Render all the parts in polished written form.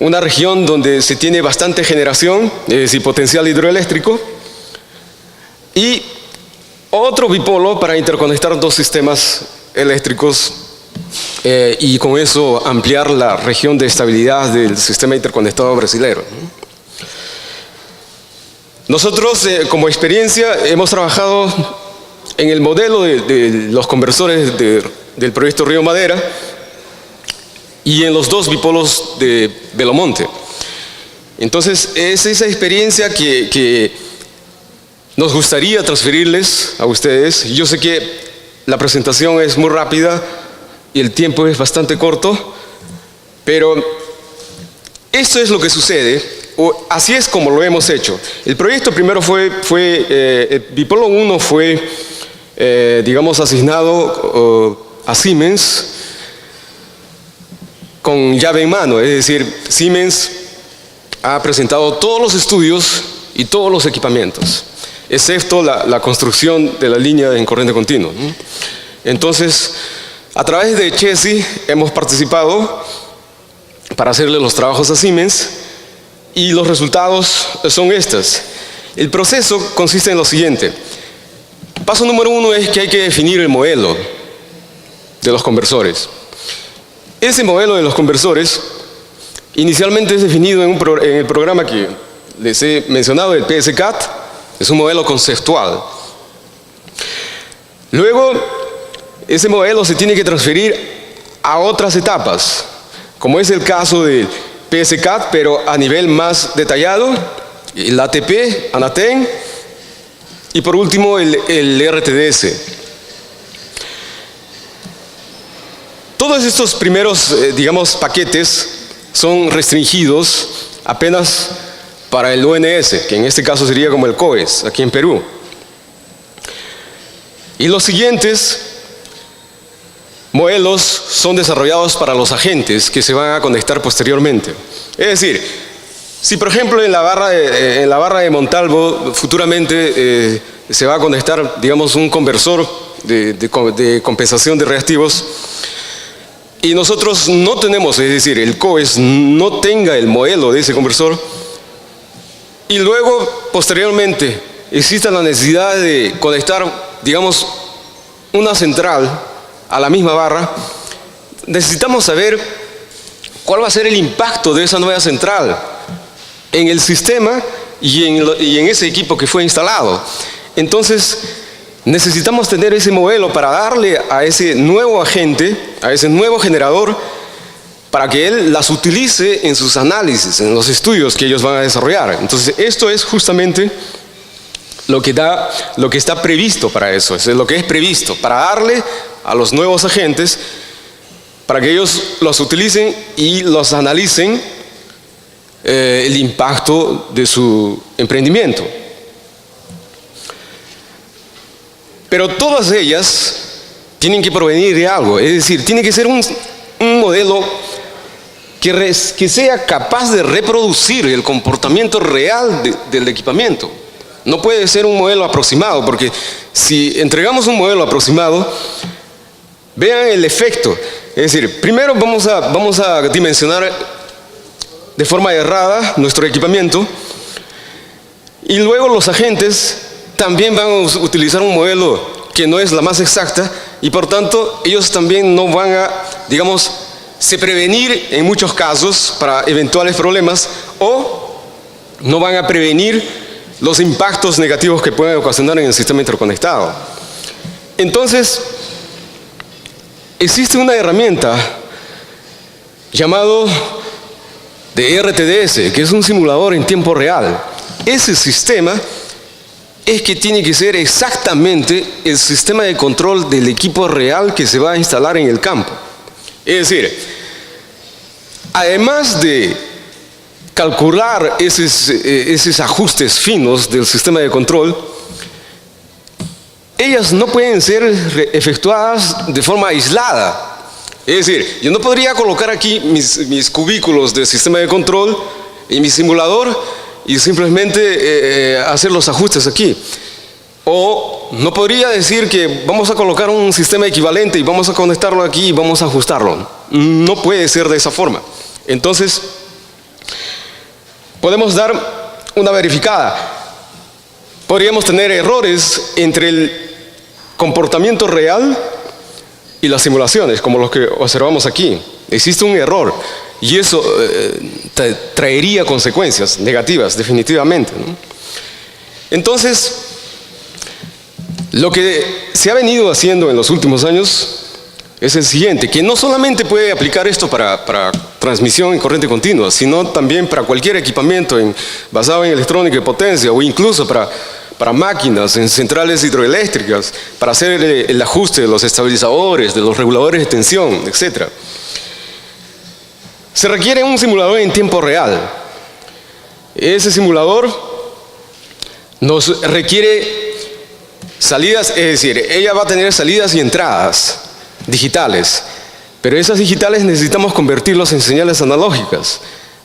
una región donde se tiene bastante generación, es decir, potencial hidroeléctrico, y otro bipolo para interconectar dos sistemas eléctricos y con eso ampliar la región de estabilidad del sistema interconectado brasilero. Nosotros, como experiencia, hemos trabajado en el modelo de los conversores del proyecto Río Madera y en los dos bipolos de Belo Monte. Entonces, es esa experiencia que nos gustaría transferirles a ustedes. Yo sé que la presentación es muy rápida y el tiempo es bastante corto, pero esto es lo que sucede, o así es como lo hemos hecho. El proyecto primero el bipolo 1 fue, digamos, asignado a Siemens con llave en mano, es decir, Siemens ha presentado todos los estudios y todos los equipamientos, excepto la construcción de la línea en corriente continua. Entonces, a través de Chessy hemos participado para hacerle los trabajos a Siemens y los resultados son estos. El proceso consiste en lo siguiente. Paso número 1 es que hay que definir el modelo de los conversores. Ese modelo de los conversores inicialmente es definido en el programa que les he mencionado, el PSCAT. Es un modelo conceptual. Luego, ese modelo se tiene que transferir a otras etapas, como es el caso del PSCAT, pero a nivel más detallado, el ATP, ANATEN, y por último el RTDS. Todos estos primeros, digamos, paquetes son restringidos apenas para el ONS, que en este caso sería como el COES, aquí en Perú. Y los siguientes modelos son desarrollados para los agentes que se van a conectar posteriormente. Es decir, si por ejemplo en la barra de Montalvo futuramente se va a conectar, digamos, un conversor de compensación de reactivos, y nosotros no tenemos, es decir, el COES no tenga el modelo de ese conversor, y luego posteriormente exista la necesidad de conectar, digamos, una central a la misma barra, necesitamos saber cuál va a ser el impacto de esa nueva central en el sistema y en ese equipo que fue instalado. Entonces, necesitamos tener ese modelo para darle a ese nuevo agente, a ese nuevo generador, para que él las utilice en sus análisis, en los estudios que ellos van a desarrollar. Entonces, esto es justamente lo que está previsto para eso, es lo que es previsto, para darle a los nuevos agentes, para que ellos los utilicen y los analicen el impacto de su emprendimiento. Pero todas ellas tienen que provenir de algo, es decir, tiene que ser un modelo que sea capaz de reproducir el comportamiento real del equipamiento. No puede ser un modelo aproximado, porque si entregamos un modelo aproximado, vean el efecto. Es decir, primero vamos a dimensionar de forma errada nuestro equipamiento, y luego los agentes también van a utilizar un modelo que no es la más exacta, y por tanto ellos también no van a, digamos, se prevenir en muchos casos para eventuales problemas, o no van a prevenir los impactos negativos que pueden ocasionar en el sistema interconectado. Entonces, existe una herramienta llamado de RTDS, que es un simulador en tiempo real. Ese sistema es que tiene que ser exactamente el sistema de control del equipo real que se va a instalar en el campo. Es decir, además de calcular esos ajustes finos del sistema de control, ellas no pueden ser efectuadas de forma aislada. Es decir, yo no podría colocar aquí mis cubículos del sistema de control y mi simulador y simplemente hacer los ajustes aquí. O no podría decir que vamos a colocar un sistema equivalente y vamos a conectarlo aquí y vamos a ajustarlo. No puede ser de esa forma. Entonces, podemos dar una verificada. Podríamos tener errores entre el comportamiento real y las simulaciones, como los que observamos aquí. Existe un error y eso traería consecuencias negativas, definitivamente, ¿no? Entonces, lo que se ha venido haciendo en los últimos años es el siguiente, que no solamente puede aplicar esto para transmisión en corriente continua, sino también para cualquier equipamiento basado en electrónica de potencia o incluso para máquinas en centrales hidroeléctricas, para hacer el ajuste de los estabilizadores, de los reguladores de tensión, etc. Se requiere un simulador en tiempo real. Ese simulador nos requiere salidas, es decir, ella va a tener salidas y entradas digitales, pero esas digitales necesitamos convertirlos en señales analógicas.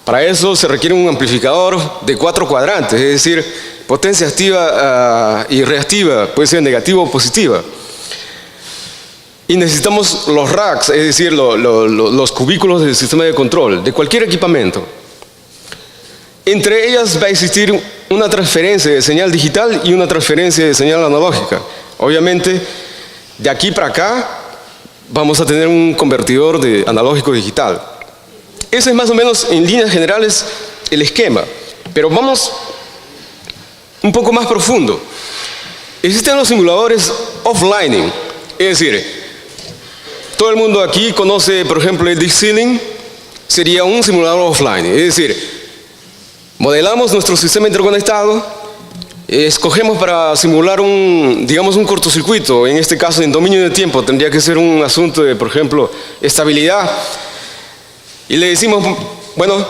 Para eso se requiere un amplificador de 4 cuadrantes, es decir, potencia activa y reactiva, puede ser negativa o positiva. Y necesitamos los racks, es decir, los cubículos del sistema de control, de cualquier equipamiento. Entre ellas va a existir una transferencia de señal digital y una transferencia de señal analógica. Obviamente, de aquí para acá, vamos a tener un convertidor de analógico digital. Ese es más o menos, en líneas generales, el esquema. Pero vamos un poco más profundo. Existen los simuladores offline, es decir, todo el mundo aquí conoce, por ejemplo, el Disk Ceiling, sería un simulador offline, es decir, modelamos nuestro sistema interconectado, escogemos para simular digamos un cortocircuito, en este caso en dominio de tiempo, tendría que ser un asunto de, por ejemplo, estabilidad, y le decimos, bueno,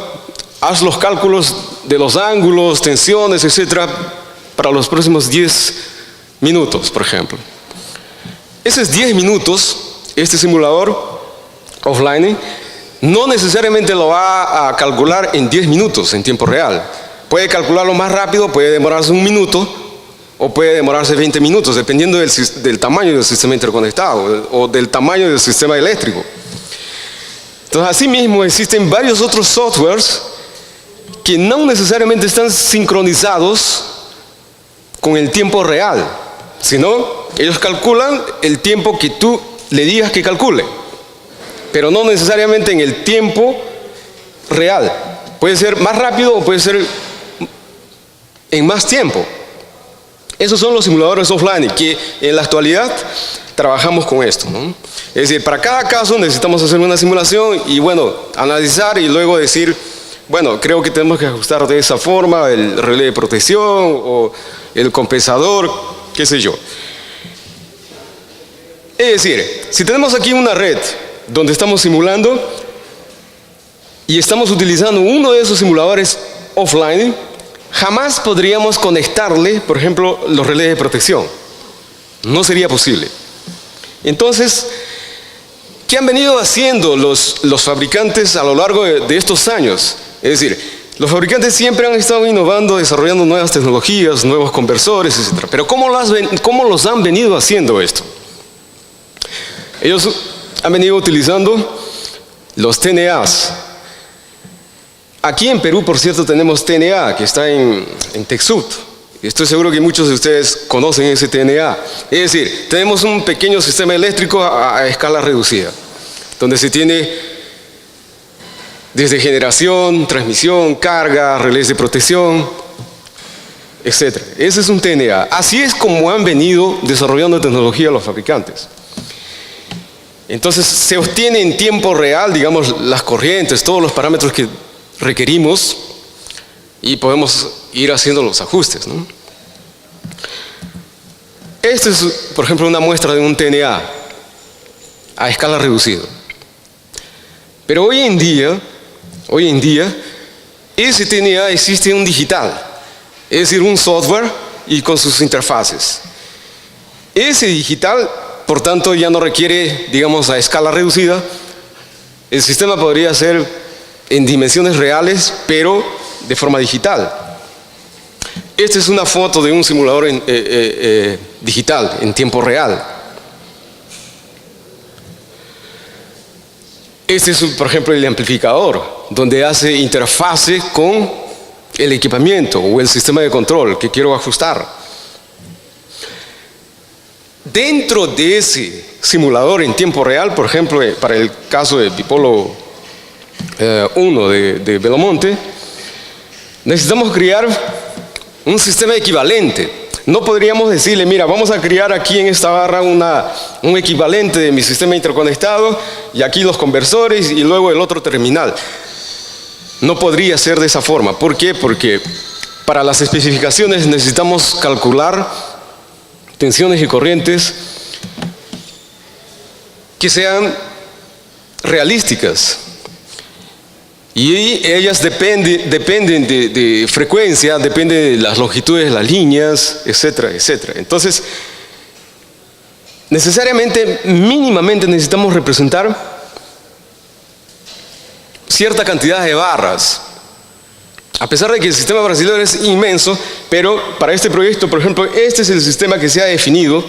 haz los cálculos de los ángulos, tensiones, etcétera, para los próximos 10 minutos, por ejemplo. Esos 10 minutos, este simulador offline no necesariamente lo va a calcular en 10 minutos en tiempo real. Puede calcularlo más rápido, puede demorarse 1 minuto o puede demorarse 20 minutos, dependiendo del tamaño del sistema interconectado o del tamaño del sistema eléctrico. Entonces, asimismo, existen varios otros softwares que no necesariamente están sincronizados con el tiempo real, sino ellos calculan el tiempo que tú le digas que calcule, pero no necesariamente en el tiempo real. Puede ser más rápido o puede ser en más tiempo. Esos son los simuladores offline que en la actualidad trabajamos con esto, ¿no? Es decir, para cada caso necesitamos hacer una simulación y bueno, analizar y luego decir, bueno, creo que tenemos que ajustar de esa forma el relé de protección o el compensador, qué sé yo. Es decir, si tenemos aquí una red donde estamos simulando y estamos utilizando uno de esos simuladores offline, jamás podríamos conectarle, por ejemplo, los relés de protección. No sería posible. Entonces, ¿qué han venido haciendo los fabricantes a lo largo de estos años? Es decir, los fabricantes siempre han estado innovando, desarrollando nuevas tecnologías, nuevos conversores, etc. Pero ¿cómo los han venido haciendo esto? Ellos han venido utilizando los TNAs. Aquí en Perú, por cierto, tenemos TNA, que está en TecSud. Estoy seguro que muchos de ustedes conocen ese TNA. Es decir, tenemos un pequeño sistema eléctrico a escala reducida, donde se tiene desde generación, transmisión, carga, relés de protección, etc. Ese es un TNA. Así es como han venido desarrollando tecnología los fabricantes. Entonces se obtiene en tiempo real, digamos, las corrientes, todos los parámetros que requerimos y podemos ir haciendo los ajustes, ¿no? Esta es, por ejemplo, una muestra de un TNA a escala reducida. Pero hoy en día, ese TNA existe en un digital, es decir, un software y con sus interfaces. Ese digital, por tanto, ya no requiere, digamos, a escala reducida. El sistema podría ser en dimensiones reales, pero de forma digital. Esta es una foto de un simulador digital, en tiempo real. Este es, por ejemplo, el amplificador, donde hace interfase con el equipamiento o el sistema de control que quiero ajustar. Dentro de ese simulador en tiempo real, por ejemplo, para el caso de Bipolo 1 de Belo Monte, necesitamos crear un sistema equivalente. No podríamos decirle, mira, vamos a crear aquí en esta barra un equivalente de mi sistema interconectado y aquí los conversores y luego el otro terminal. No podría ser de esa forma. ¿Por qué? Porque para las especificaciones necesitamos calcular tensiones y corrientes que sean realísticas. Y ellas dependen de frecuencia, dependen de las longitudes de las líneas, etcétera, etcétera. Entonces, necesariamente, mínimamente necesitamos representar cierta cantidad de barras. A pesar de que el sistema brasileño es inmenso, pero para este proyecto, por ejemplo, este es el sistema que se ha definido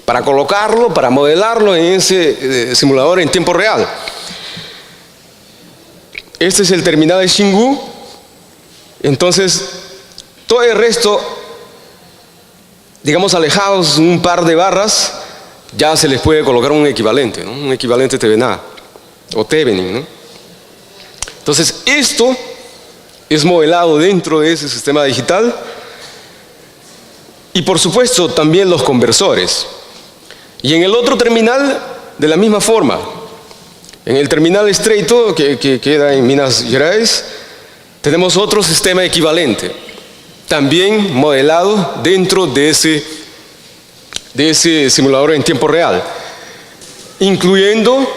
para colocarlo, para modelarlo en ese simulador en tiempo real. Este es el terminal de Xingu. Entonces, todo el resto, digamos alejados un par de barras, ya se les puede colocar un equivalente, ¿no? Un equivalente TVNA o Thevenin, ¿no? Entonces, esto es modelado dentro de ese sistema digital. Y por supuesto, también los conversores. Y en el otro terminal, de la misma forma. En el terminal estreito, que queda en Minas Gerais, tenemos otro sistema equivalente, también modelado dentro de ese simulador en tiempo real, incluyendo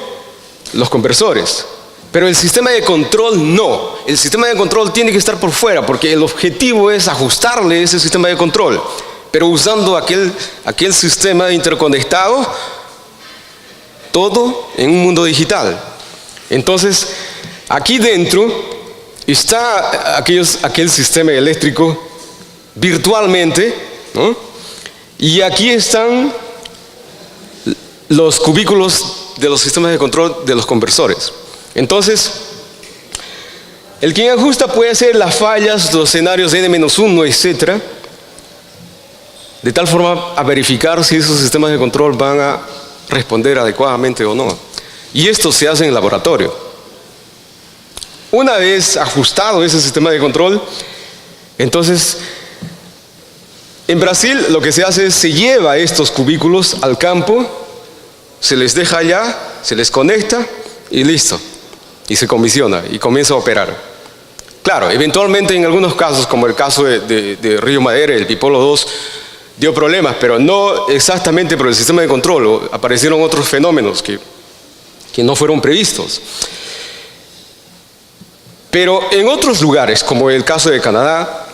los conversores. Pero el sistema de control no. El sistema de control tiene que estar por fuera, porque el objetivo es ajustarle ese sistema de control, pero usando aquel sistema interconectado, todo en un mundo digital. Entonces, aquí dentro está aquel sistema eléctrico virtualmente, ¿no? Y aquí están los cubículos de los sistemas de control de los conversores. Entonces, el quien ajusta puede hacer las fallas, los escenarios N-1, etc., de tal forma a verificar si esos sistemas de control van a responder adecuadamente o no. Y esto se hace en el laboratorio. Una vez ajustado ese sistema de control, entonces, en Brasil lo que se hace es se lleva estos cubículos al campo, se les deja allá, se les conecta y listo. Y se comisiona y comienza a operar. Claro, eventualmente en algunos casos, como el caso de Río Madeira, el Bipolo 2, dio problemas, pero no exactamente por el sistema de control. Aparecieron otros fenómenos que no fueron previstos. Pero en otros lugares, como el caso de Canadá,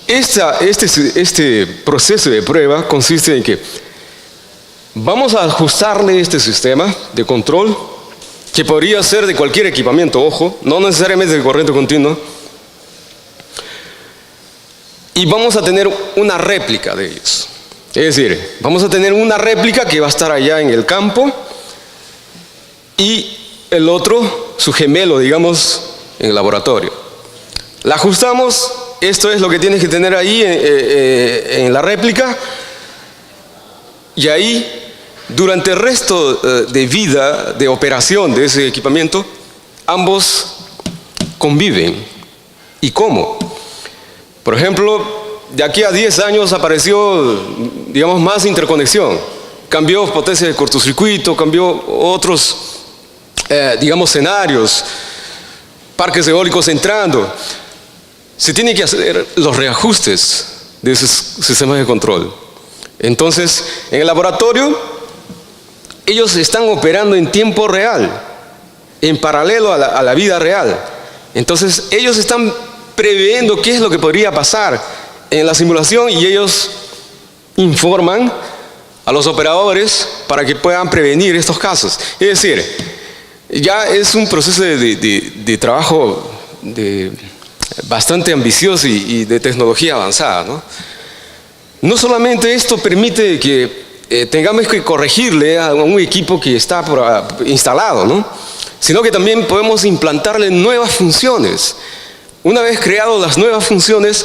este proceso de prueba consiste en que vamos a ajustarle este sistema de control, que podría ser de cualquier equipamiento, ojo, no necesariamente de corriente continua, y vamos a tener una réplica de ellos. Es decir, vamos a tener una réplica que va a estar allá en el campo y el otro, su gemelo, digamos, en el laboratorio. La ajustamos, esto es lo que tienes que tener ahí en la réplica, y ahí, durante el resto de vida, de operación de ese equipamiento, ambos conviven. ¿Y cómo? Por ejemplo, de aquí a 10 años apareció, digamos, más interconexión. Cambió potencia de cortocircuito, cambió otros, digamos, escenarios, parques eólicos entrando. Se tienen que hacer los reajustes de esos sistemas de control. Entonces, en el laboratorio, ellos están operando en tiempo real, en paralelo a la vida real. Entonces, ellos están previendo qué es lo que podría pasar en la simulación y ellos informan a los operadores para que puedan prevenir estos casos. Es decir, ya es un proceso de trabajo bastante ambicioso y de tecnología avanzada, ¿no? No solamente esto permite que tengamos que corregirle a un equipo que está instalado, ¿no? sino que también podemos implantarle nuevas funciones. Una vez creadas las nuevas funciones,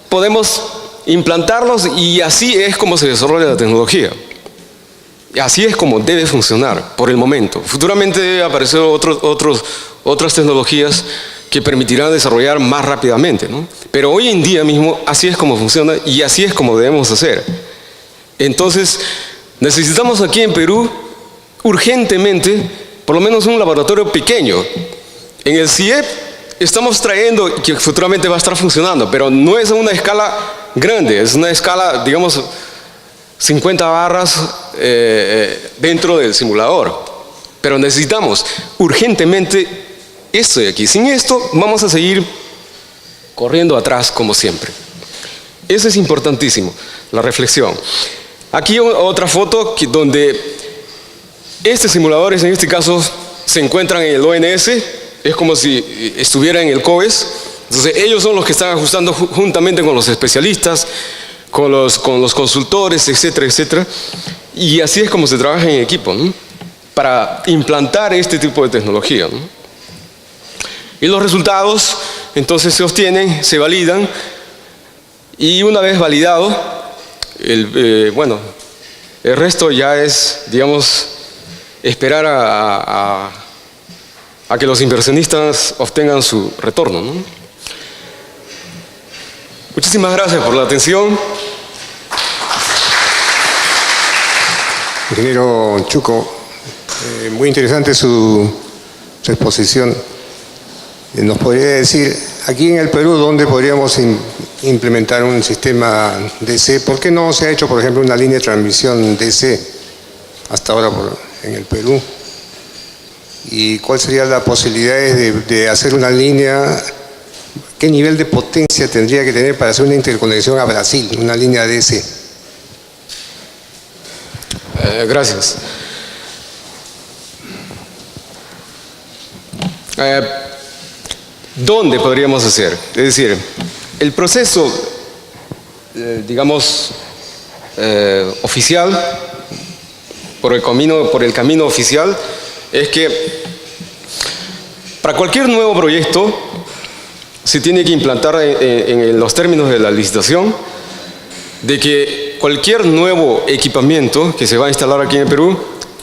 podemos implantarlos y así es como se desarrolla la tecnología. Y así es como debe funcionar por el momento. Futuramente debe aparecer otras tecnologías que permitirán desarrollar más rápidamente, ¿no? Pero hoy en día mismo así es como funciona y así es como debemos hacer. Entonces, necesitamos aquí en Perú urgentemente por lo menos un laboratorio pequeño. En el CIEP estamos trayendo, que futuramente va a estar funcionando, pero no es a una escala grande, es una escala, digamos, 50 barras dentro del simulador. Pero necesitamos urgentemente esto de aquí. Sin esto vamos a seguir corriendo atrás como siempre. Eso es importantísimo, la reflexión. Aquí otra foto donde estos simuladores en este caso se encuentran en el ONS, es como si estuviera en el COES. Entonces ellos son los que están ajustando juntamente con los especialistas, con los consultores, etcétera, etcétera. Y así es como se trabaja en equipo, ¿no? Para implantar este tipo de tecnología, ¿no? Y los resultados entonces se obtienen, se validan, y una vez validado, el resto ya es, digamos, esperar a que los inversionistas obtengan su retorno, ¿no? Muchísimas gracias por la atención. Ingeniero Chuco, muy interesante su exposición. ¿Nos podría decir, aquí en el Perú, dónde podríamos implementar un sistema DC? ¿Por qué no se ha hecho, por ejemplo, una línea de transmisión DC hasta ahora en el Perú? ¿Y cuál sería la posibilidad de hacer una línea? ¿Qué nivel de potencia tendría que tener para hacer una interconexión a Brasil, una línea DC? Gracias. ¿Dónde podríamos hacer? Es decir, el proceso, digamos, oficial, por el camino oficial, es que para cualquier nuevo proyecto se tiene que implantar en los términos de la licitación de que cualquier nuevo equipamiento que se va a instalar aquí en el Perú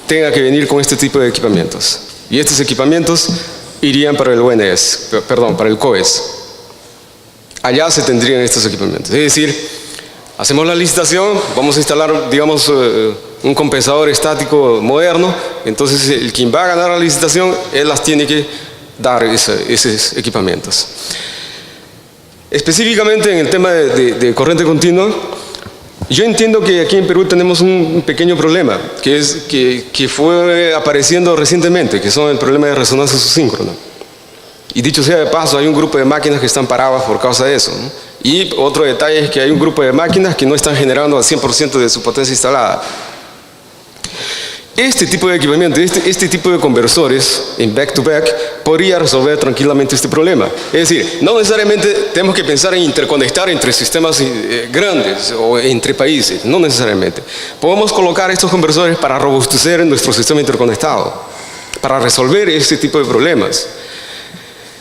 tenga que venir con este tipo de equipamientos. Y estos equipamientos irían para el ONS, perdón, para el COES. Allá se tendrían estos equipamientos. Es decir, hacemos la licitación, vamos a instalar, digamos, un compensador estático moderno, entonces quien va a ganar la licitación, él las tiene que dar esos equipamientos. Específicamente en el tema de corriente continua, yo entiendo que aquí en Perú tenemos un pequeño problema, que fue apareciendo recientemente, que son el problema de resonancia subsíncrona. Y dicho sea de paso, hay un grupo de máquinas que están paradas por causa de eso, ¿no? Y otro detalle es que hay un grupo de máquinas que no están generando al 100% de su potencia instalada. Este tipo de equipamiento, este tipo de conversores en back-to-back podría resolver tranquilamente este problema. Es decir, no necesariamente tenemos que pensar en interconectar entre sistemas grandes o entre países, no necesariamente. Podemos colocar estos conversores para robustecer nuestro sistema interconectado, para resolver este tipo de problemas.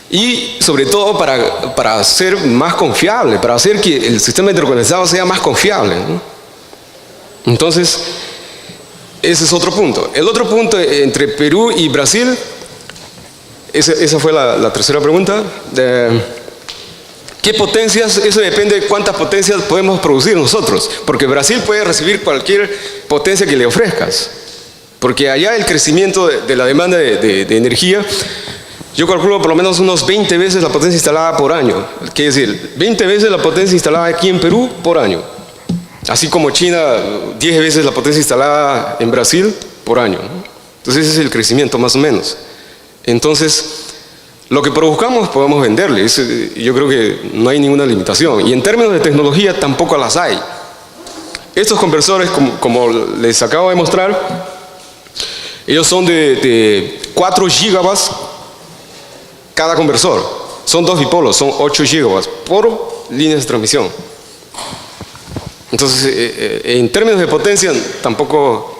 Y sobre todo para hacer más confiable, para hacer que el sistema interconectado sea más confiable, ¿no? Entonces, ese es otro punto. El otro punto entre Perú y Brasil, esa fue la tercera pregunta. ¿Qué potencias? Eso depende de cuántas potencias podemos producir nosotros. Porque Brasil puede recibir cualquier potencia que le ofrezcas. Porque allá el crecimiento de la demanda de energía, yo calculo por lo menos unos 20 veces la potencia instalada por año. Quiere decir, 20 veces la potencia instalada aquí en Perú por año. Así como China, 10 veces la potencia instalada en Brasil por año, ¿no? Entonces ese es el crecimiento más o menos. Entonces, lo que produzcamos podemos venderle. Yo creo que no hay ninguna limitación. Y en términos de tecnología tampoco las hay. Estos conversores, como les acabo de mostrar, ellos son de 4 gigawatts cada conversor. Son 2 bipolos, son 8 gigawatts por líneas de transmisión. Entonces, en términos de potencia, tampoco